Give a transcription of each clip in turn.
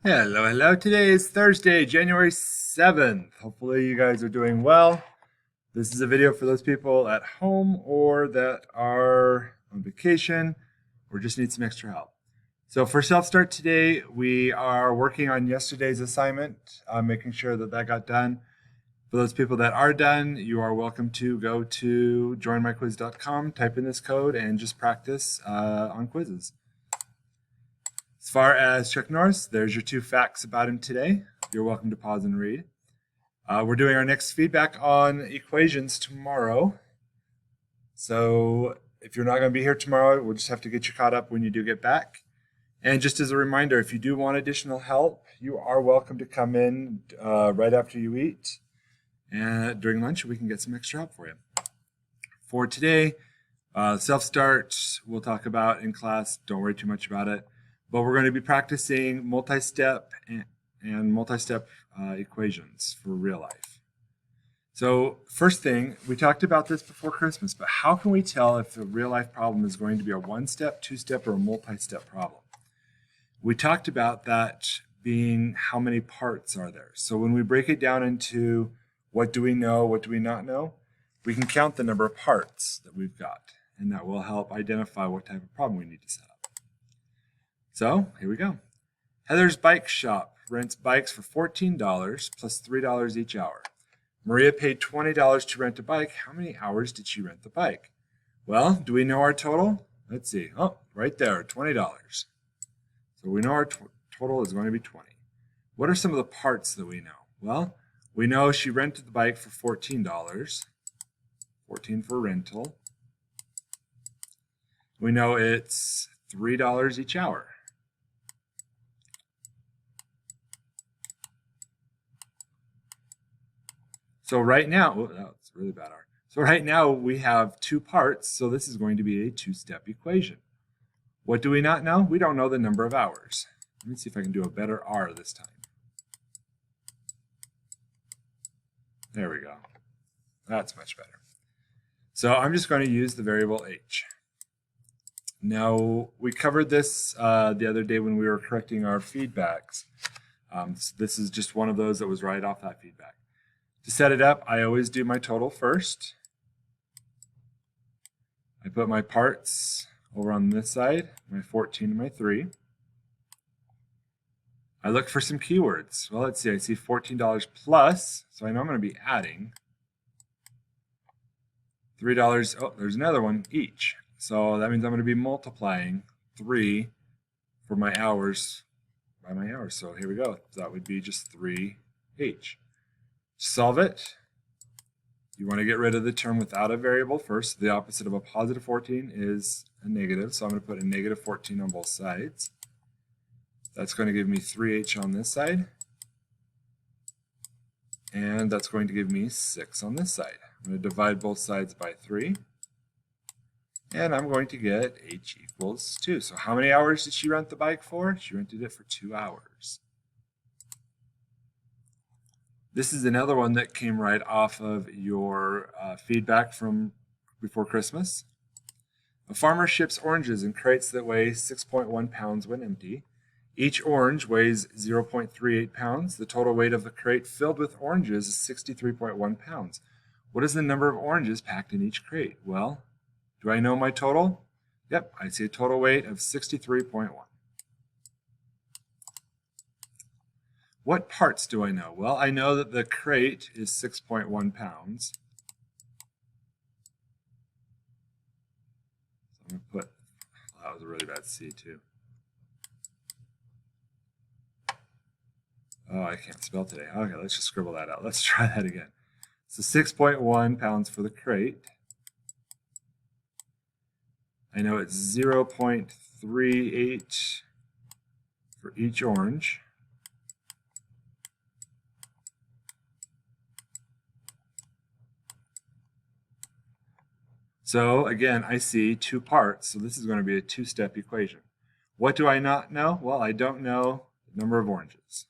Hello, hello. Today is Thursday, January 7th. Hopefully you guys are doing well. This is a video for those people at home or that are on vacation or just need some extra help. So for self-start today, we are working on yesterday's assignment, making sure that that got done. For those people that are done, you are welcome to go to joinmyquiz.com, type in this code, and just practice on quizzes. As far as Chuck Norris, there's your 2 facts about him today. You're welcome to pause and read. We're doing our next feedback on equations tomorrow. So if you're not going to be here tomorrow, we'll just have to get you caught up when you do get back. And just as a reminder, if you do want additional help, you are welcome to come in right after you eat. And during lunch, we can get some extra help for you. For today, self-start, we'll talk about in class. Don't worry too much about it. But we're going to be practicing multi-step and multi-step equations for real life. So first thing, we talked about this before Christmas, but how can we tell if the real life problem is going to be a one-step, two-step, or a multi-step problem? We talked about that being how many parts are there. So when we break it down into what do we know, what do we not know, we can count the number of parts that we've got, and that will help identify what type of problem we need to set up. So here we go. Heather's Bike Shop rents bikes for $14 plus $3 each hour. Maria paid $20 to rent a bike. How many hours did she rent the bike? Well, do we know our total? Let's see. Oh, right there, $20. So we know our total is going to be 20. What are some of the parts that we know? Well, we know she rented the bike for $14. $14 for rental. We know it's $3 each hour. So right now, oh, that's really bad R. So right now we have 2 parts, so this is going to be a 2-step equation. What do we not know? We don't know the number of hours. Let me see if I can do a better R this time. There we go. That's much better. So I'm just going to use the variable h. Now, we covered this the other day when we were correcting our feedbacks. So this is just one of those that was right off that feedback. To set it up, I always do my total first. I put my parts over on this side, my 14 and my 3. I look for some keywords. Well, let's see, I see $14 plus, so I know I'm going to be adding. $3, oh, there's another one, each. So that means I'm going to be multiplying 3 for my hours by my hours. So here we go. That would be just 3h. Solve it. You want to get rid of the term without a variable first. The opposite of a positive 14 is a negative, so I'm going to put a negative 14 on both sides. That's going to give me 3h on this side, and that's going to give me 6 on this side. I'm going to divide both sides by 3, and I'm going to get h equals 2. So how many hours did she rent the bike for? She rented it for 2 hours. This is another one that came right off of your feedback from before Christmas. A farmer ships oranges in crates that weigh 6.1 pounds when empty. Each orange weighs 0.38 pounds. The total weight of the crate filled with oranges is 63.1 pounds. What is the number of oranges packed in each crate? Well, do I know my total? Yep, I see a total weight of 63.1. What parts do I know? Well, I know that the crate is 6.1 pounds. So I'm going to put, oh, that was a really bad C too. Oh, I can't spell today. Okay, let's just scribble that out. Let's try that again. So 6.1 pounds for the crate. I know it's 0.38 for each orange. So again, I see 2 parts, so this is going to be a 2-step equation. What do I not know? Well, I don't know the number of oranges.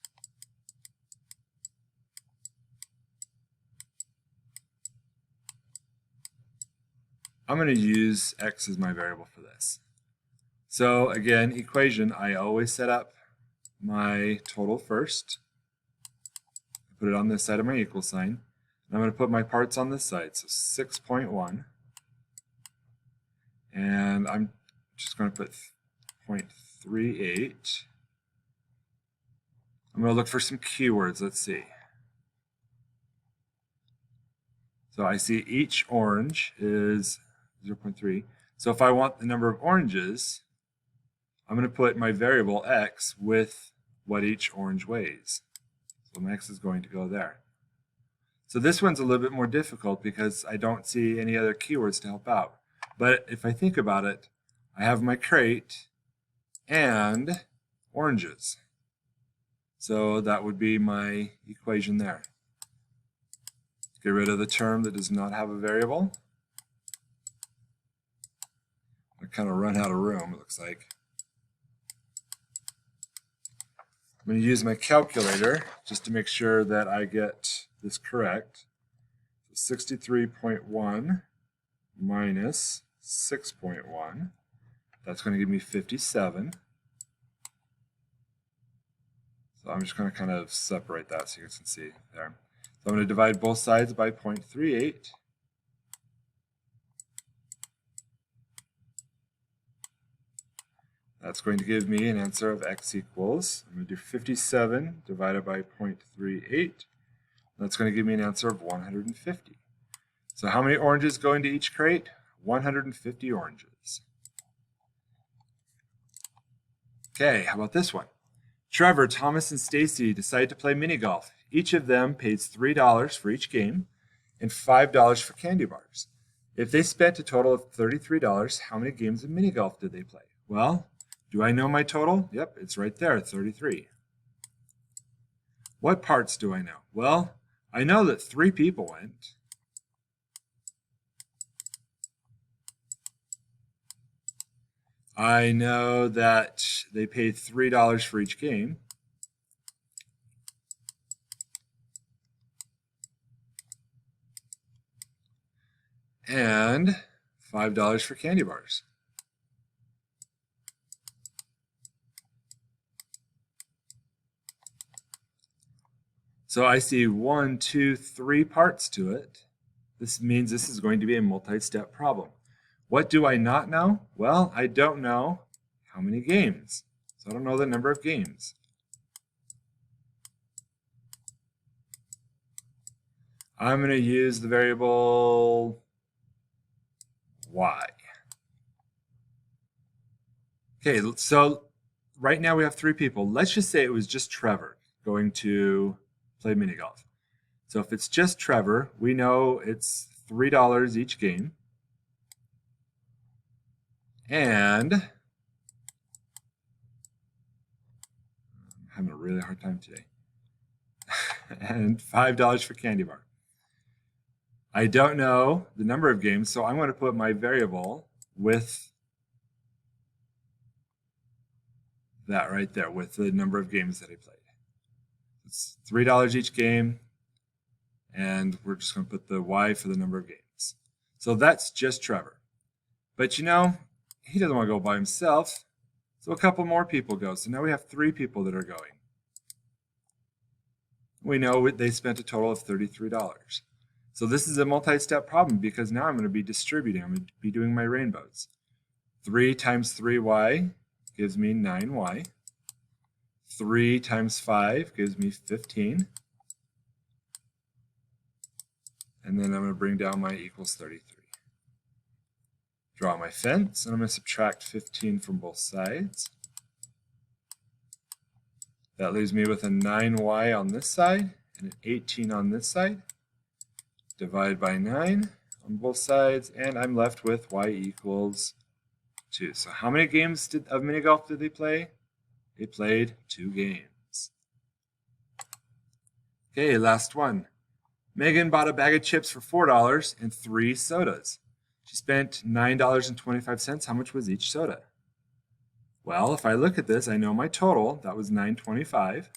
I'm going to use x as my variable for this. So again, equation, I always set up my total first. Put it on this side of my equal sign. And I'm going to put my parts on this side, so 6.1. And I'm just going to put 0.38. I'm going to look for some keywords. Let's see. So I see each orange is 0.3. So if I want the number of oranges, I'm going to put my variable x with what each orange weighs. So my x is going to go there. So this one's a little bit more difficult because I don't see any other keywords to help out. But if I think about it, I have my crate and oranges. So that would be my equation there. Get rid of the term that does not have a variable. I kind of run out of room, it looks like. I'm going to use my calculator just to make sure that I get this correct. So 63.1 minus 6.1. That's going to give me 57. So I'm just going to kind of separate that so you can see there. So I'm going to divide both sides by 0.38. That's going to give me an answer of x equals, I'm going to do 57 divided by 0.38. That's going to give me an answer of 150. So how many oranges go into each crate? 150 oranges. Okay, how about this one? Trevor, Thomas, and Stacy decide to play mini golf. Each of them pays $3 for each game and $5 for candy bars. If they spent a total of $33, how many games of mini golf did they play? Well, do I know my total? Yep, it's right there, 33. What parts do I know? Well, I know that 3 people went. I know that they paid $3 for each game. And $5 for candy bars. So I see 1, 2, 3 parts to it. This means this is going to be a multi-step problem. What do I not know? Well, I don't know how many games. So I don't know the number of games. I'm going to use the variable y. Okay, so right now we have 3 people. Let's just say it was just Trevor going to play mini golf. So if it's just Trevor, we know it's $3 each game. And I'm having a really hard time today. And $5 for candy bar. I don't know the number of games, so I'm going to put my variable with that right there, with the number of games that I played. It's $3 each game, and we're just going to put the y for the number of games. So that's just Trevor. But you know, he doesn't want to go by himself, so a couple more people go. So now we have 3 people that are going. We know they spent a total of $33. So this is a multi-step problem because now I'm going to be distributing. I'm going to be doing my rainbows. 3 times 3y gives me 9y. 3 times 5 gives me 15. And then I'm going to bring down my equals 33. Draw my fence, and I'm going to subtract 15 from both sides. That leaves me with a 9y on this side and an 18 on this side. Divide by 9 on both sides, and I'm left with y equals 2. So how many games of mini golf did they play? They played 2 games. Okay, last one. Megan bought a bag of chips for $4 and 3 sodas. She spent $9.25. How much was each soda? Well, if I look at this, I know my total. That was $9.25.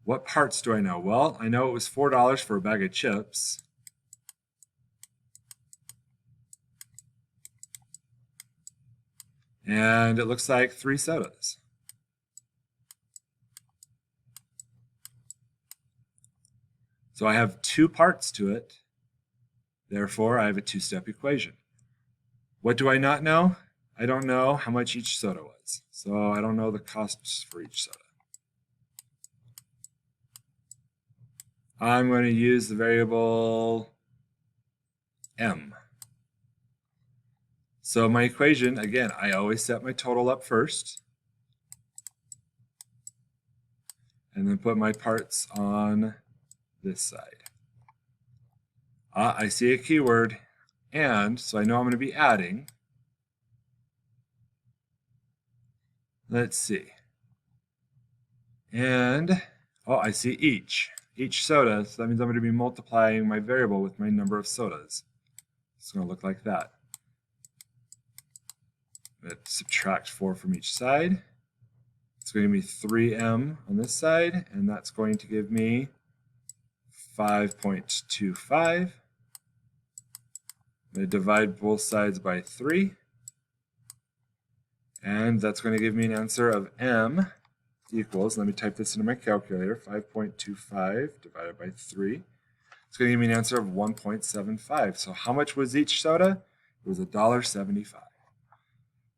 What parts do I know? Well, I know it was $4 for a bag of chips. And it looks like 3 sodas. So I have 2 parts to it. Therefore, I have a 2-step equation. What do I not know? I don't know how much each soda was. So I don't know the costs for each soda. I'm going to use the variable m. So my equation, again, I always set my total up first. And then put my parts on this side. I see a keyword, and, so I know I'm going to be adding. Let's see. And, oh, I see each soda, so that means I'm going to be multiplying my variable with my number of sodas. It's going to look like that. Let's subtract 4 from each side. It's going to be 3m on this side, and that's going to give me 5.25. I'm going to divide both sides by 3. And that's going to give me an answer of m equals, let me type this into my calculator, 5.25 divided by 3. It's going to give me an answer of 1.75. So how much was each soda? It was $1.75. If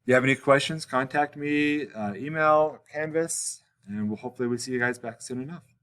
you have any questions, contact me, email, Canvas, and hopefully we'll see you guys back soon enough.